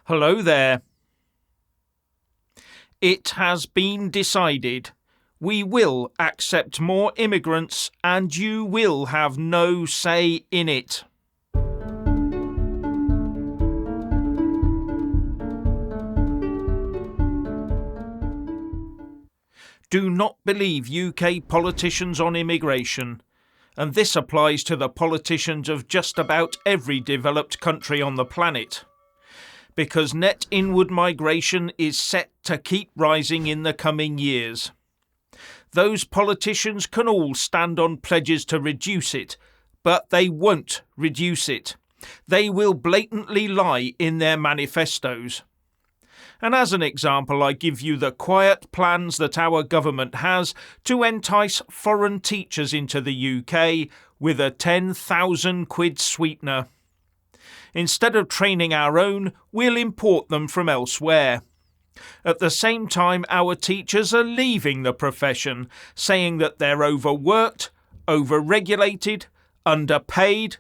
Hello there. It has been decided. We will accept more immigrants and you will have no say in it. Do not believe UK politicians on immigration, and this applies to the politicians of just about every developed country on the planet, because net inward migration is set to keep rising in the coming years. Those politicians can all stand on pledges to reduce it, but they won't reduce it. They will blatantly lie in their manifestos. And as an example, I give you the quiet plans that our government has to entice foreign teachers into the UK with a 10,000 quid sweetener. Instead of training our own, we'll import them from elsewhere. At the same time, our teachers are leaving the profession, saying that they're overworked, overregulated, underpaid.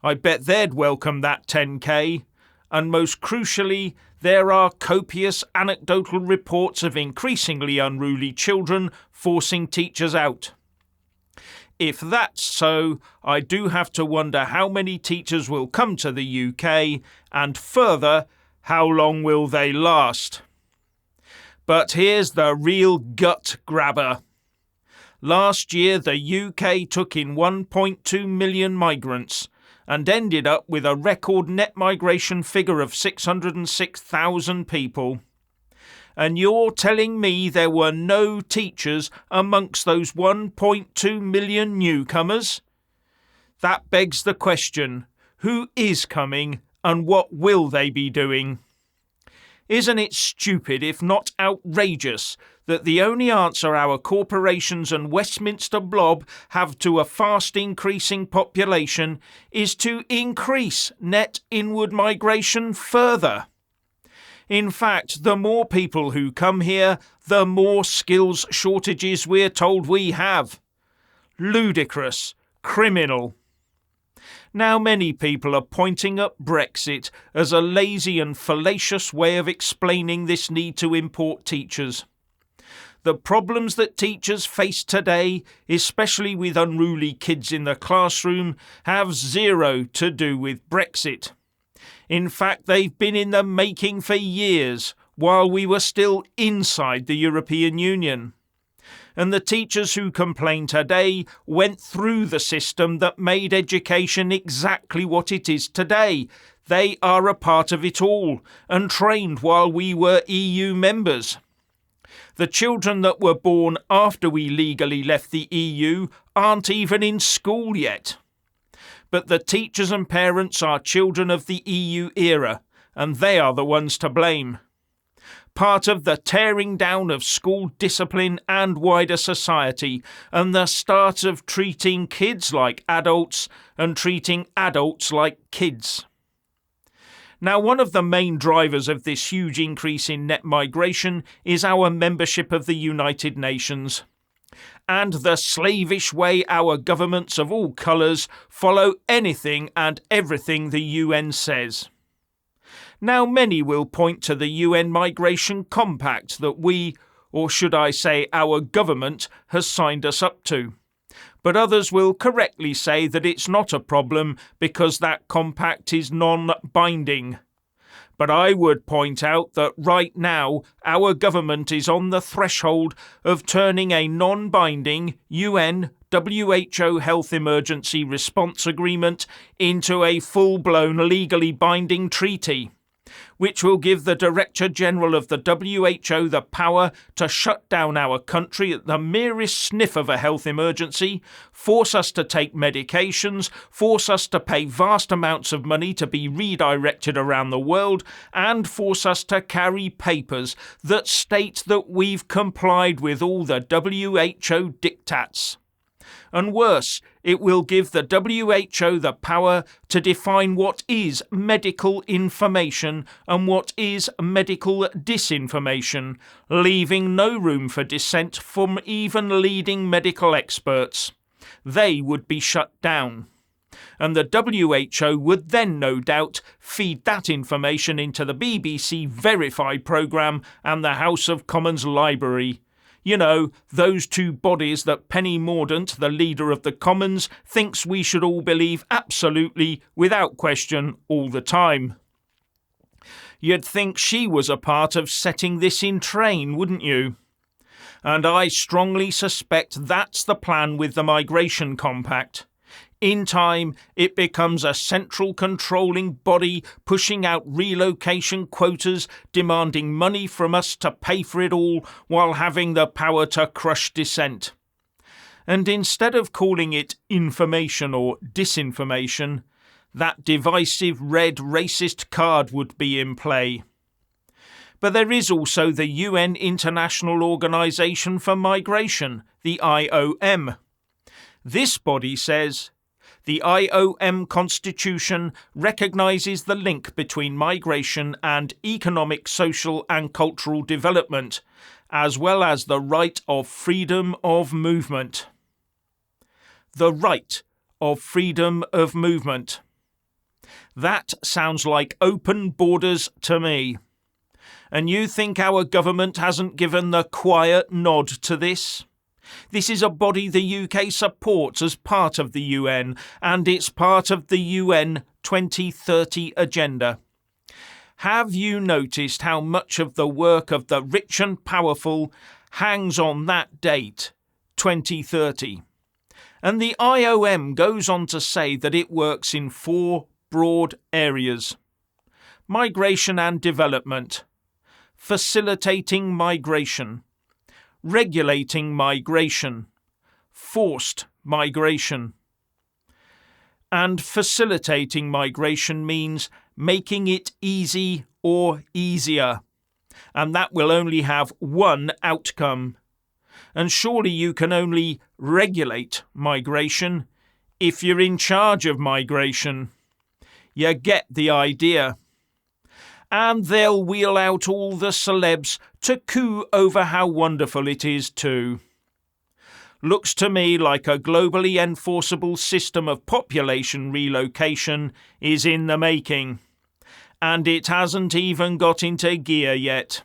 I bet they'd welcome that 10k. And most crucially, there are copious anecdotal reports of increasingly unruly children forcing teachers out. If that's so, I do have to wonder how many teachers will come to the UK, and further, how long will they last? But here's the real gut grabber. Last year, the UK took in 1.2 million migrants, and ended up with a record net migration figure of 606,000 people. And you're telling me there were no teachers amongst those 1.2 million newcomers? That begs the question, who is coming and what will they be doing? Isn't it stupid, if not outrageous, that the only answer our corporations and Westminster blob have to a fast increasing population is to increase net inward migration further? In fact, the more people who come here, the more skills shortages we're told we have. Ludicrous, criminal. Now many people are pointing at Brexit as a lazy and fallacious way of explaining this need to import teachers. The problems that teachers face today, especially with unruly kids in the classroom, have zero to do with Brexit. In fact, they've been in the making for years, while we were still inside the European Union. And the teachers who complain today went through the system that made education exactly what it is today. They are a part of it all, and trained while we were EU members. The children that were born after we legally left the EU aren't even in school yet. But the teachers and parents are children of the EU era, and they are the ones to blame. Part of the tearing down of school discipline and wider society, and the start of treating kids like adults and treating adults like kids. Now, one of the main drivers of this huge increase in net migration is our membership of the United Nations, and the slavish way our governments of all colours follow anything and everything the UN says. Now many will point to the UN Migration Compact that we, or should I say our government, has signed us up to. But others will correctly say that it's not a problem because that compact is non-binding. But I would point out that right now our government is on the threshold of turning a non-binding UN WHO Health Emergency Response Agreement into a full-blown legally binding treaty, which will give the Director General of the WHO the power to shut down our country at the merest sniff of a health emergency, force us to take medications, force us to pay vast amounts of money to be redirected around the world, and force us to carry papers that state that we've complied with all the WHO diktats. And worse, it will give the WHO the power to define what is medical information and what is medical disinformation, leaving no room for dissent from even leading medical experts. They would be shut down. And the WHO would then no doubt feed that information into the BBC Verified programme and the House of Commons Library. You know, those two bodies that Penny Mordaunt, the leader of the Commons, thinks we should all believe absolutely, without question, all the time. You'd think she was a part of setting this in train, wouldn't you? And I strongly suspect that's the plan with the Migration Compact. In time, it becomes a central controlling body pushing out relocation quotas, demanding money from us to pay for it all, while having the power to crush dissent. And instead of calling it information or disinformation, that divisive red racist card would be in play. But there is also the UN International Organization for Migration, the IOM. This body says, the IOM Constitution recognises the link between migration and economic, social and cultural development, as well as the right of freedom of movement. The right of freedom of movement. That sounds like open borders to me. And you think our government hasn't given the quiet nod to this? This is a body the UK supports as part of the UN, and it's part of the UN 2030 agenda. Have you noticed how much of the work of the rich and powerful hangs on that date, 2030? And the IOM goes on to say that it works in 4 broad areas: migration and development, facilitating migration, regulating migration, forced migration. And facilitating migration means making it easy or easier. And that will only have one outcome. And surely you can only regulate migration if you're in charge of migration. You get the idea. And they'll wheel out all the celebs to coo over how wonderful it is too. Looks to me like a globally enforceable system of population relocation is in the making, and it hasn't even got into gear yet.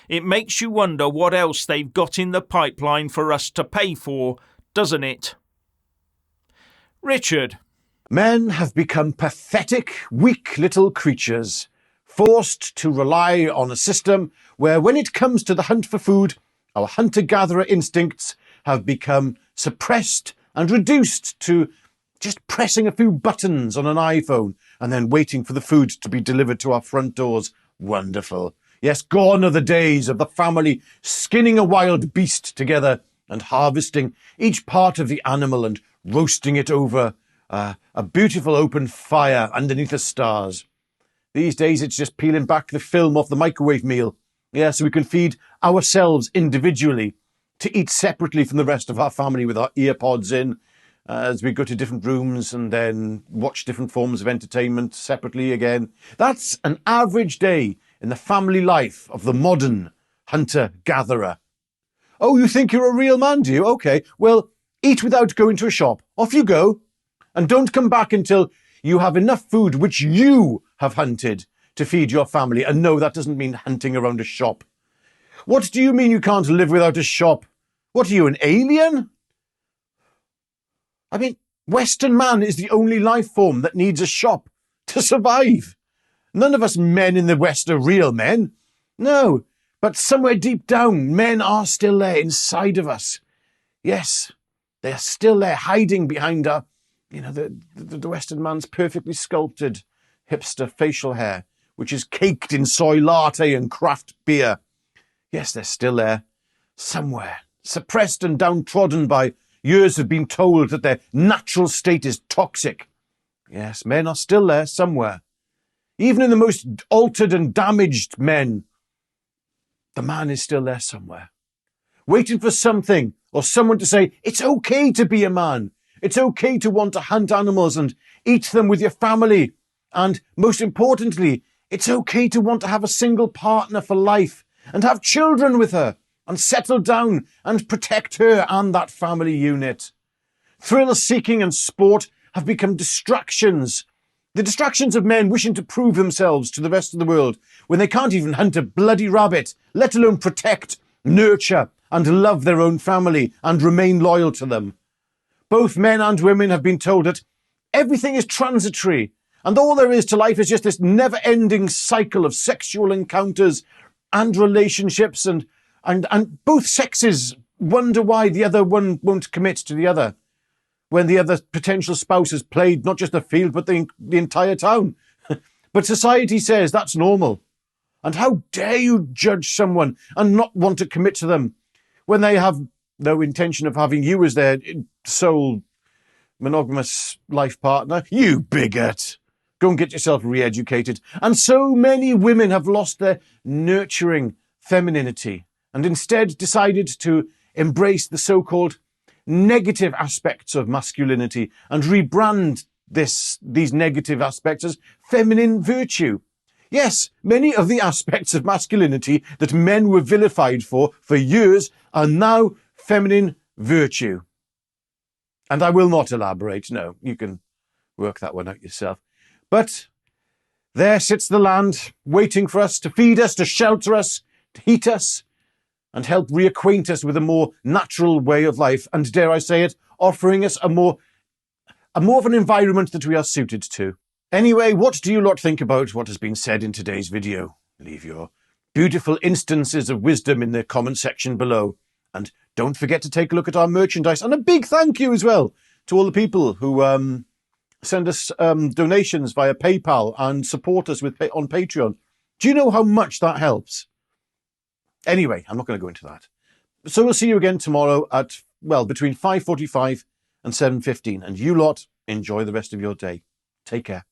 It makes you wonder what else they've got in the pipeline for us to pay for, doesn't it? Richard. Men have become pathetic, weak little creatures, forced to rely on a system where, when it comes to the hunt for food, our hunter-gatherer instincts have become suppressed and reduced to just pressing a few buttons on an iPhone and then waiting for the food to be delivered to our front doors. Wonderful. Yes, gone are the days of the family skinning a wild beast together and harvesting each part of the animal and roasting it over a beautiful open fire underneath the stars. These days, it's just peeling back the film off the microwave meal. Yeah, so we can feed ourselves individually to eat separately from the rest of our family with our ear pods in as we go to different rooms and then watch different forms of entertainment separately again. That's an average day in the family life of the modern hunter-gatherer. Oh, you think you're a real man, do you? Okay, well, eat without going to a shop. Off you go. And don't come back until you have enough food which you have hunted to feed your family. And no, that doesn't mean hunting around a shop. What do you mean you can't live without a shop? What are you, an alien? I mean, Western man is the only life form that needs a shop to survive. None of us men in the West are real men. No, but somewhere deep down, men are still there inside of us. Yes, they're still there hiding behind our, the Western man's perfectly sculpted hipster facial hair, which is caked in soy latte and craft beer. Yes, they're still there, somewhere, suppressed and downtrodden by years of being told that their natural state is toxic. Yes, men are still there somewhere. Even in the most altered and damaged men, the man is still there somewhere, waiting for something or someone to say, it's okay to be a man. It's okay to want to hunt animals and eat them with your family. And most importantly, it's okay to want to have a single partner for life and have children with her and settle down and protect her and that family unit. Thrill-seeking and sport have become distractions. The distractions of men wishing to prove themselves to the rest of the world when they can't even hunt a bloody rabbit, let alone protect, nurture, and love their own family and remain loyal to them. Both men and women have been told that everything is transitory and all there is to life is just this never-ending cycle of sexual encounters and relationships, and both sexes wonder why the other one won't commit to the other when the other potential spouse has played not just the field but the entire town. But society says that's normal. And how dare you judge someone and not want to commit to them when they have no intention of having you as their sole monogamous life partner? You bigot! Go and get yourself re-educated. And so many women have lost their nurturing femininity and instead decided to embrace the so-called negative aspects of masculinity and rebrand these negative aspects as feminine virtue. Yes, many of the aspects of masculinity that men were vilified for years are now feminine virtue. And I will not elaborate. No, you can work that one out yourself. But there sits the land, waiting for us, to feed us, to shelter us, to heat us, and help reacquaint us with a more natural way of life, and dare I say it, offering us a more of an environment that we are suited to. Anyway, what do you lot think about what has been said in today's video? Leave your beautiful instances of wisdom in the comment section below. And don't forget to take a look at our merchandise. And a big thank you as well to all the people who send us donations via PayPal and support us on Patreon. Do you know how much that helps? Anyway, I'm not going to go into that. So we'll see you again tomorrow at, between 5:45 and 7:15. And you lot, enjoy the rest of your day. Take care.